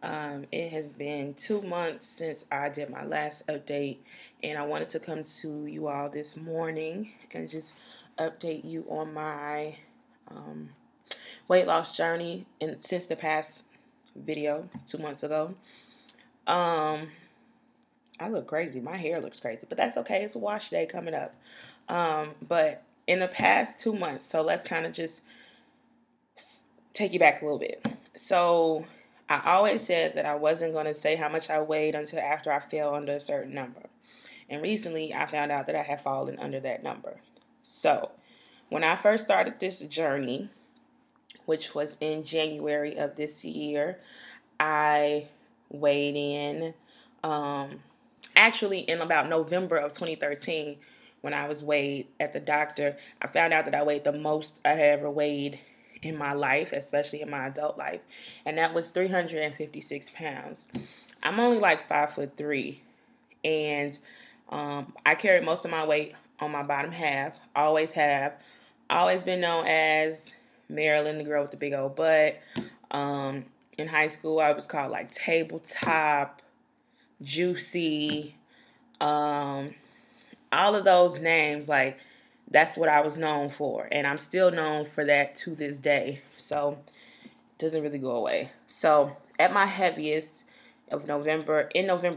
It has been 2 months since I did my last update, and I wanted to come to you all this morning and just update you on my weight loss journey since the past video 2 months ago. I look crazy. My hair looks crazy, but that's okay. It's a wash day coming up. But in the past 2 months, so let's kind of just take you back a little bit. So I always said that I wasn't going to say how much I weighed until after I fell under a certain number. And recently I found out that I had fallen under that number. So when I first started this journey, which was in January of this year, I weighed in, actually in about November of 2013, when I was weighed at the doctor. I found out that I weighed the most I had ever weighed in my life, especially in my adult life, and that was 356 pounds. I'm only like 5'3", and I carried most of my weight on my bottom half. Always have. Always been known as Marilyn, the girl with the big old butt. In high school, I was called like tabletop, juicy, all of those names. Like, that's what I was known for, and I'm still known for that to this day. So it doesn't really go away. So at my heaviest in November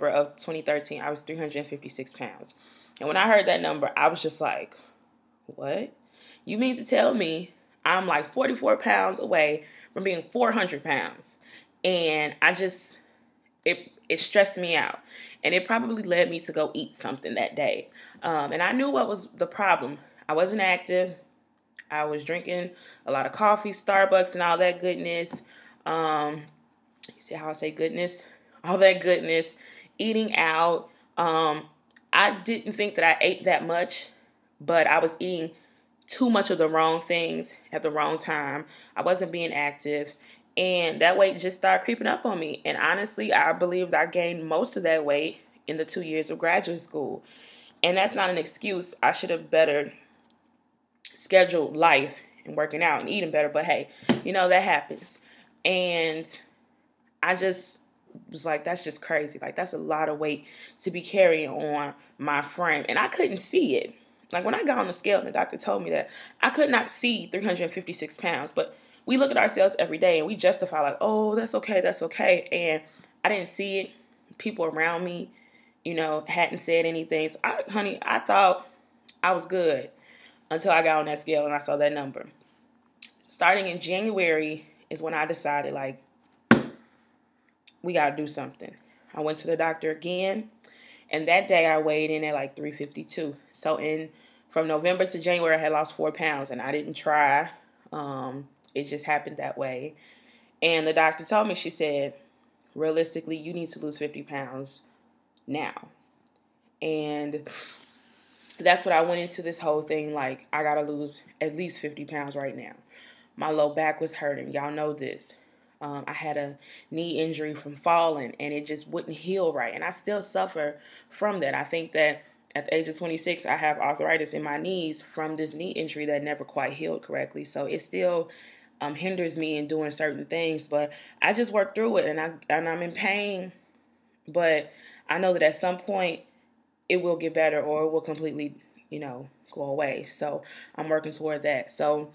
of 2013, I was 356 pounds. And when I heard that number, I was just like, what? You mean to tell me I'm like 44 pounds away from being 400 pounds? And it stressed me out. And it probably led me to go eat something that day. And I knew what was the problem. I wasn't active. I was drinking a lot of coffee, Starbucks, and all that goodness. You see how I say goodness? All that goodness. Eating out. I didn't think that I ate that much, but I was eating too much of the wrong things at the wrong time. I wasn't being active, and that weight just started creeping up on me. And honestly, I believed I gained most of that weight in the 2 years of graduate school. And that's not an excuse. I should have better scheduled life and working out and eating better. But hey, that happens. And I just was like, that's just crazy. Like, that's a lot of weight to be carrying on my frame. And I couldn't see it. Like, when I got on the scale and the doctor told me that, I could not see 356 pounds. But we look at ourselves every day and we justify like, oh, that's okay, that's okay. And I didn't see it. People around me, hadn't said anything. So, I thought I was good until I got on that scale and I saw that number. Starting in January is when I decided, like, we got to do something. I went to the doctor again, and that day I weighed in at like 352. So from November to January, I had lost 4 pounds, and I didn't try. It just happened that way. And the doctor told me, she said, realistically, you need to lose 50 pounds now. And that's what I went into this whole thing, like, I got to lose at least 50 pounds right now. My low back was hurting. Y'all know this. I had a knee injury from falling, and it just wouldn't heal right. And I still suffer from that. I think that at the age of 26, I have arthritis in my knees from this knee injury that never quite healed correctly. So it still hinders me in doing certain things. But I just work through it, and I'm in pain. But I know that at some point it will get better, or it will completely, go away. So I'm working toward that. So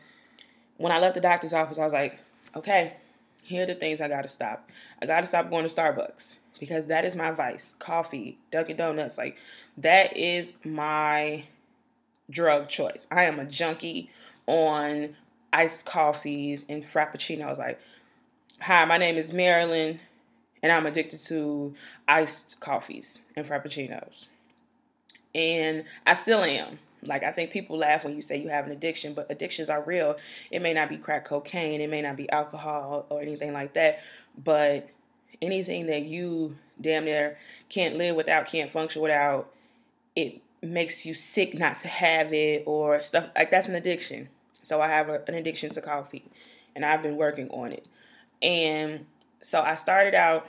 when I left the doctor's office, I was like, okay, here are the things I got to stop. I got to stop going to Starbucks, because that is my vice. Coffee, Dunkin' Donuts, like, that is my drug choice. I am a junkie on iced coffees and frappuccinos. Like, hi, my name is Marilyn, and I'm addicted to iced coffees and frappuccinos. And I still am. Like, I think people laugh when you say you have an addiction, but addictions are real. It may not be crack cocaine, it may not be alcohol or anything like that, but anything that you damn near can't live without, can't function without, it makes you sick not to have it, or stuff like that's an addiction. So I have an addiction to coffee, and I've been working on it. And so I started out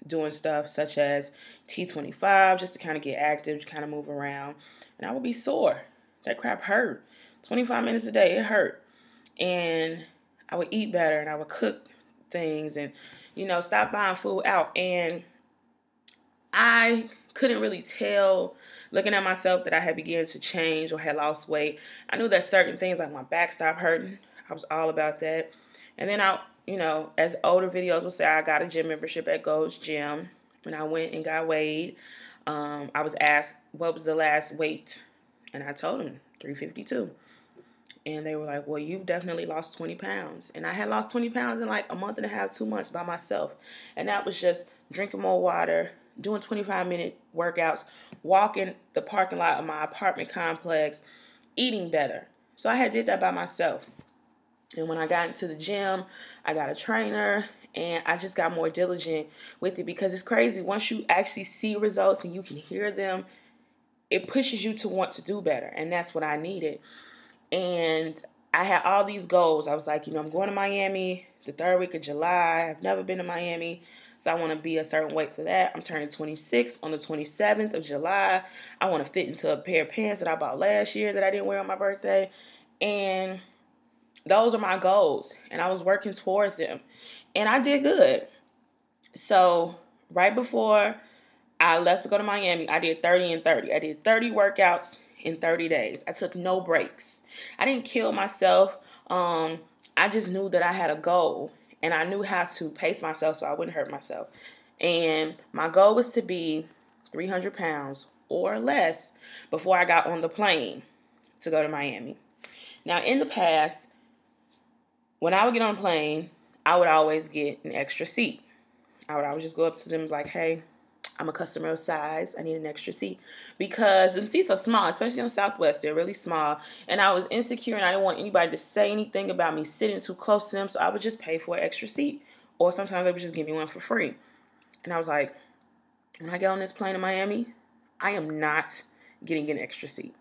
doing stuff such as T25 just to kind of get active, to kind of move around, and I would be sore. That crap hurt. 25 minutes a day, it hurt. And I would eat better, and I would cook things and stop buying food out. And I couldn't really tell, looking at myself, that I had begun to change or had lost weight. I knew that certain things, like my back stopped hurting. I was all about that. And then as older videos will say, I got a gym membership at Gold's Gym. When I went and got weighed, I was asked, what was the last weight? And I told them 352. And they were like, well, you've definitely lost 20 pounds. And I had lost 20 pounds in like a month and a half, 2 months by myself. And that was just drinking more water, doing 25-minute workouts, walking the parking lot of my apartment complex, eating better. So I had did that by myself. And when I got into the gym, I got a trainer, and I just got more diligent with it, because it's crazy. Once you actually see results and you can hear them, it pushes you to want to do better. And that's what I needed. And I had all these goals. I was like, I'm going to Miami the 3rd week of July. I've never been to Miami, so I want to be a certain weight for that. I'm turning 26 on the 27th of July. I want to fit into a pair of pants that I bought last year that I didn't wear on my birthday. And those are my goals, and I was working toward them, and I did good. So right before I left to go to Miami, I did 30 and 30. I did 30 workouts in 30 days. I took no breaks. I didn't kill myself. I just knew that I had a goal, and I knew how to pace myself so I wouldn't hurt myself. And my goal was to be 300 pounds or less before I got on the plane to go to Miami. Now, in the past, when I would get on a plane, I would always get an extra seat. I would always just go up to them like, hey, I'm a customer of size. I need an extra seat. Because the seats are small, especially on Southwest. They're really small. And I was insecure, and I didn't want anybody to say anything about me sitting too close to them. So I would just pay for an extra seat. Or sometimes they would just give me one for free. And I was like, when I get on this plane in Miami, I am not getting an extra seat.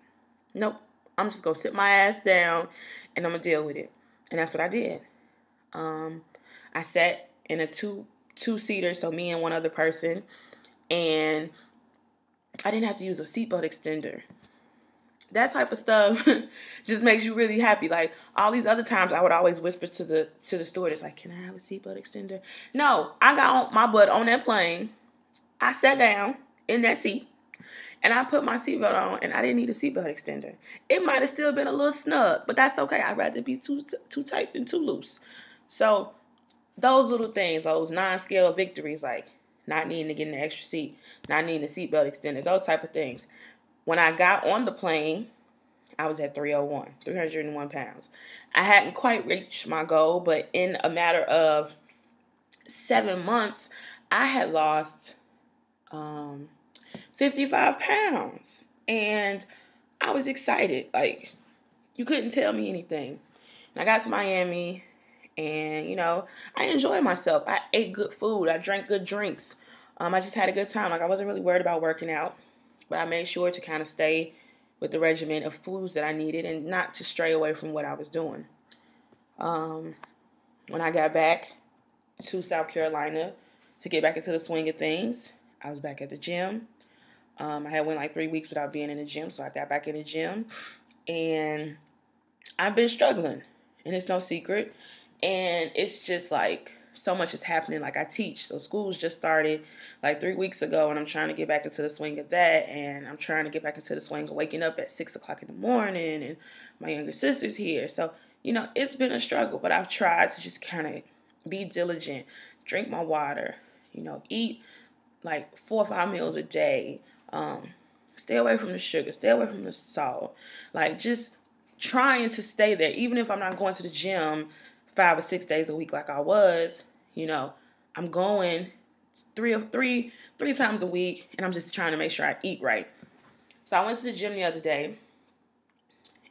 Nope. I'm just going to sit my ass down, and I'm going to deal with it. And that's what I did. I sat in a two-seater, so me and one other person, and I didn't have to use a seatbelt extender. That type of stuff just makes you really happy. Like, all these other times, I would always whisper to the stewardess, like, can I have a seatbelt extender? No, I got my butt on that plane. I sat down in that seat, and I put my seatbelt on, and I didn't need a seatbelt extender. It might have still been a little snug, but that's okay. I'd rather be too tight than too loose. So those little things, those non-scale victories, like not needing to get an extra seat, not needing a seatbelt extender, those type of things. When I got on the plane, I was at 301 pounds. I hadn't quite reached my goal, but in a matter of 7 months, I had lost 55 pounds. And I was excited. Like, you couldn't tell me anything. And I got to Miami, and, I enjoyed myself. I ate good food. I drank good drinks. I just had a good time. Like, I wasn't really worried about working out, but I made sure to kind of stay with the regimen of foods that I needed and not to stray away from what I was doing. When I got back to South Carolina to get back into the swing of things, I was back at the gym. I had went like 3 weeks without being in the gym, so I got back in the gym, and I've been struggling, and it's no secret, and it's just like so much is happening. Like, I teach, so school's just started like 3 weeks ago, and I'm trying to get back into the swing of that, and I'm trying to get back into the swing of waking up at 6 o'clock in the morning, and my younger sister's here, so it's been a struggle, but I've tried to just kind of be diligent, drink my water, eat like 4 or 5 meals a day. Stay away from the sugar, stay away from the salt, like just trying to stay there. Even if I'm not going to the gym 5 or 6 days a week like I was, I'm going three times a week, and I'm just trying to make sure I eat right. So I went to the gym the other day,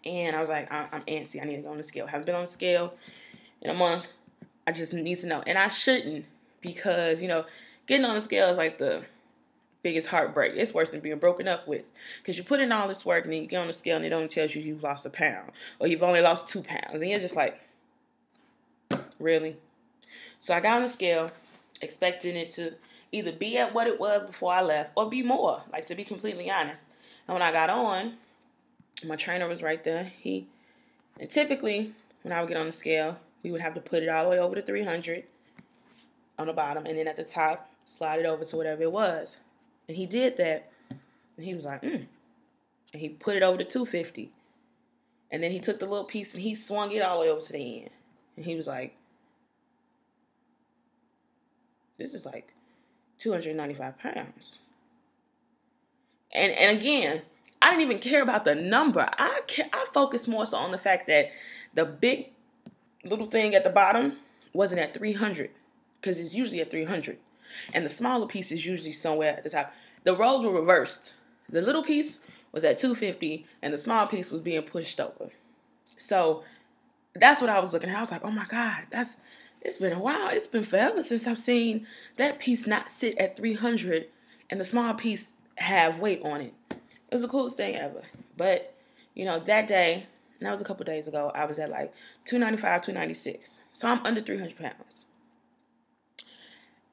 and I was like, I'm antsy. I need to go on the scale. I haven't been on the scale in a month. I just need to know. And I shouldn't, because, getting on the scale is like the biggest heartbreak. It's worse than being broken up with, because you put in all this work, and then you get on the scale, and it only tells you you've lost a pound, or you've only lost 2 pounds, and you're just like, really? So I got on the scale, expecting it to either be at what it was before I left, or be more, like, to be completely honest. And when I got on, my trainer was right there. And typically, when I would get on the scale, we would have to put it all the way over to 300. on the bottom, and then at the top, slide it over to whatever it was. And he did that, and he was like, And he put it over to 250. And then he took the little piece and he swung it all the way over to the end. And he was like, this is like 295 pounds. And again, I didn't even care about the number. I focused more so on the fact that the big little thing at the bottom wasn't at 300, because it's usually at 300. And the smaller piece is usually somewhere at the top. The roles were reversed. The little piece was at 250 and the small piece was being pushed over. So that's what I was looking at. I was like, oh my God, it's been a while. It's been forever since I've seen that piece not sit at 300 and the small piece have weight on it. It was the coolest thing ever. But, that day, and that was a couple days ago, I was at like 295, 296. So I'm under 300 pounds.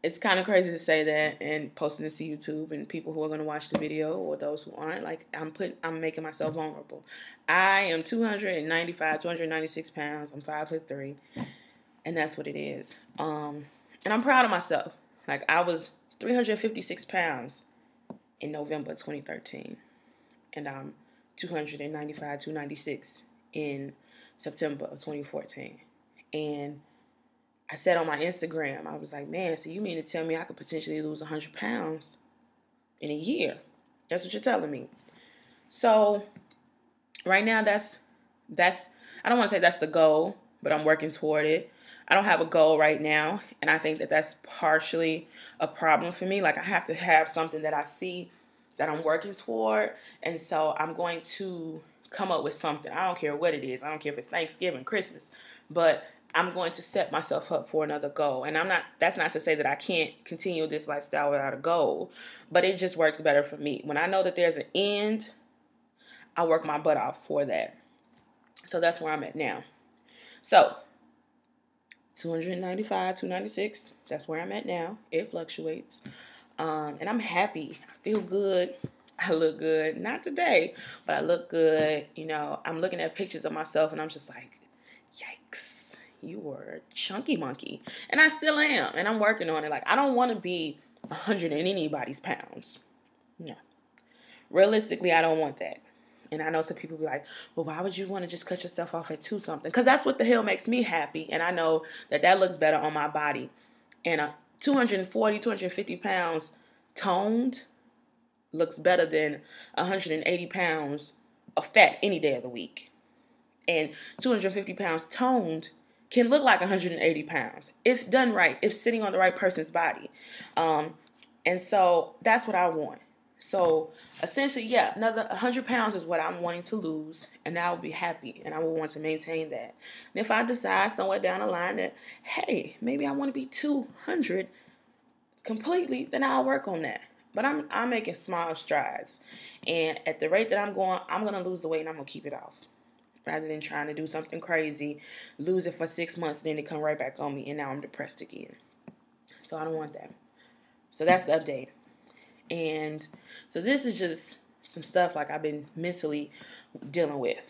It's kind of crazy to say that and posting this to YouTube, and people who are going to watch the video or those who aren't, like, I'm making myself vulnerable. I am 295, 296 pounds. I'm 5'3", and that's what it is. And I'm proud of myself. Like, I was 356 pounds in November 2013, and I'm 295, 296 in September of 2014. And I said on my Instagram, I was like, man, so you mean to tell me I could potentially lose 100 pounds in a year? That's what you're telling me. So right now, that's I don't want to say that's the goal, but I'm working toward it. I don't have a goal right now, and I think that that's partially a problem for me. Like, I have to have something that I see that I'm working toward, and so I'm going to come up with something. I don't care what it is. I don't care if it's Thanksgiving, Christmas, but I'm going to set myself up for another goal. And that's not to say that I can't continue this lifestyle without a goal, but it just works better for me. When I know that there's an end, I work my butt off for that. So that's where I'm at now. So 295, 296, that's where I'm at now. It fluctuates. And I'm happy. I feel good. I look good. Not today, but I look good. I'm looking at pictures of myself and I'm just like, yikes, you were a chunky monkey. And I still am. And I'm working on it. Like, I don't want to be 100 in anybody's pounds. No. Realistically, I don't want that. And I know some people be like, well, why would you want to just cut yourself off at 2 something? Because that's what the hell makes me happy. And I know that looks better on my body. And 240, 250 pounds toned looks better than 180 pounds of fat any day of the week. And 250 pounds toned can look like 180 pounds if done right, if sitting on the right person's body. And so that's what I want. So essentially, yeah, another 100 pounds is what I'm wanting to lose, and I will be happy, and I will want to maintain that. And if I decide somewhere down the line that, hey, maybe I want to be 200 completely, then I'll work on that. But I'm making small strides, and at the rate that I'm going to lose the weight, and I'm going to keep it off, rather than trying to do something crazy, lose it for 6 months, and then it come right back on me, and now I'm depressed again. So I don't want that. So that's the update. And so this is just some stuff like I've been mentally dealing with.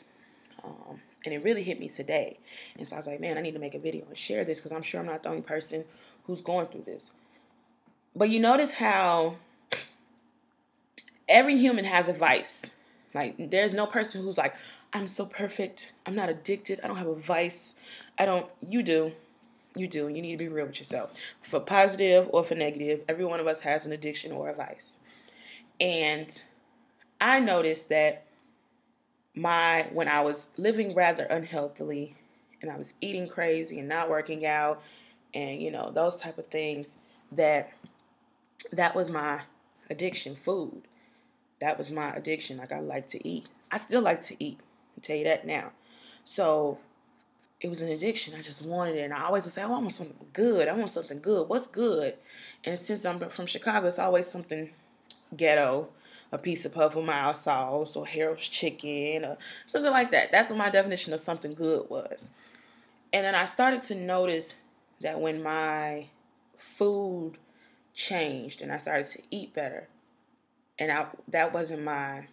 And it really hit me today. And so I was like, man, I need to make a video and share this because I'm sure I'm not the only person who's going through this. But you notice how every human has a vice. Like, there's no person who's like, I'm so perfect. I'm not addicted. I don't have a vice. You do. You do, and you need to be real with yourself. For positive or for negative, every one of us has an addiction or a vice. And I noticed that when I was living rather unhealthily, and I was eating crazy and not working out, and those type of things, that was my addiction. Food. That was my addiction. Like, I like to eat. I still like to eat. I'll tell you that now. So it was an addiction. I just wanted it. And I always would say, oh, I want something good. I want something good. What's good? And since I'm from Chicago, it's always something ghetto. A piece of Purple Mile sauce or Harold's chicken or something like that. That's what my definition of something good was. And then I started to notice that when my food changed and I started to eat better, and that wasn't my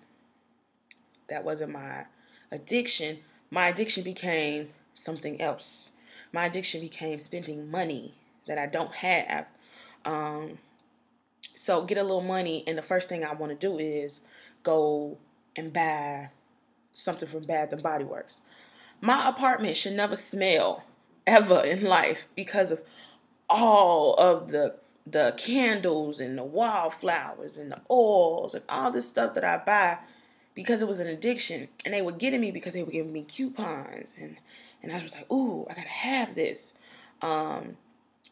addiction. My addiction became something else. My addiction became spending money that I don't have So get a little money, and the first thing I want to do is go and buy something from Bath and Body Works. My apartment should never smell ever in life because of all of the candles and the wildflowers and the oils and all this stuff that I buy because it was an addiction. And they were getting me because they were giving me coupons, and I was like, ooh, I gotta have this. Or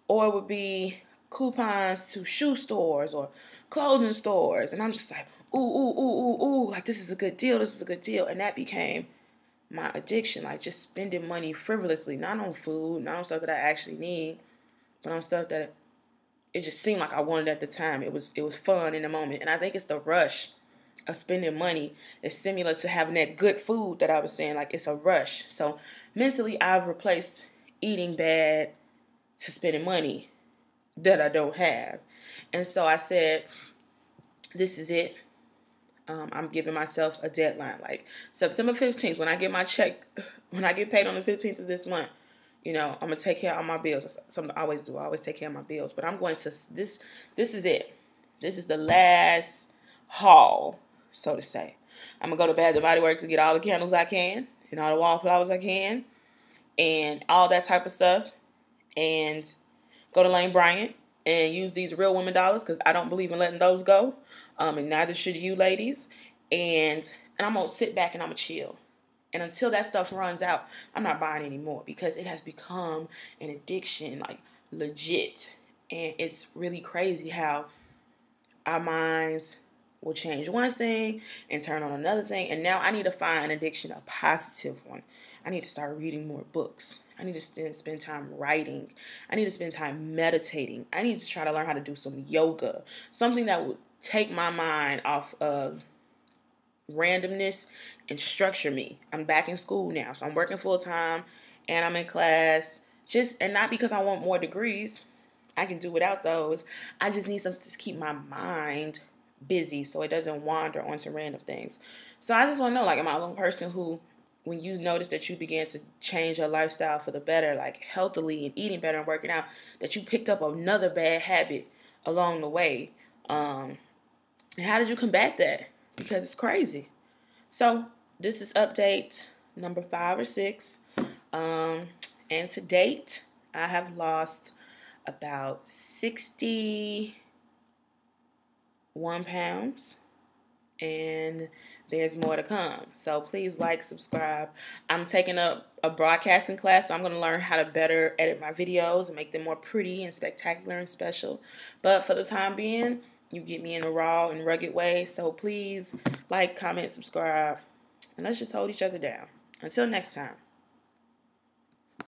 it would be coupons to shoe stores or clothing stores, and I'm just like, ooh, ooh, ooh, ooh, ooh, like this is a good deal, this is a good deal. And that became my addiction, like just spending money frivolously, not on food, not on stuff that I actually need, but on stuff that it just seemed like I wanted at the time. It was fun in the moment. And I think it's the rush of spending money is similar to having that good food that I was saying, like it's a rush. So mentally I've replaced eating bad to spending money that I don't have. And so I said, this is it. I'm giving myself a deadline, like September 15th, when I get my check, when I get paid on the 15th of this month, I'm going to take care of all my bills. That's something I always do. I always take care of my bills. But I'm going to, this is it. This is the last haul, so to say. I'm going to go to Bath and Body Works and get all the candles I can and all the wallflowers I can and all that type of stuff. And go to Lane Bryant and use these real women dollars because I don't believe in letting those go. And neither should you ladies. And I'm going to sit back and I'm going to chill. And until that stuff runs out, I'm not buying anymore because it has become an addiction, like legit. And it's really crazy how our minds will change one thing and turn on another thing. And now I need to find an addiction, a positive one. I need to start reading more books. I need to spend time writing. I need to spend time meditating. I need to try to learn how to do some yoga. Something that would take my mind off of randomness and structure me. I'm back in school now, so I'm working full time and I'm in class. And not because I want more degrees. I can do without those. I just need something to keep my mind busy so it doesn't wander onto random things. So I just want to know, like, am I a person who, when you notice that you began to change your lifestyle for the better, like healthily and eating better and working out, that you picked up another bad habit along the way? And how did you combat that? Because it's crazy. So this is update number 5 or 6. And to date, I have lost about 61 pounds. And there's more to come. So please like, subscribe. I'm taking up a broadcasting class, so I'm going to learn how to better edit my videos and make them more pretty and spectacular and special. But for the time being, you get me in a raw and rugged way. So please like, comment, subscribe, and let's just hold each other down. Until next time.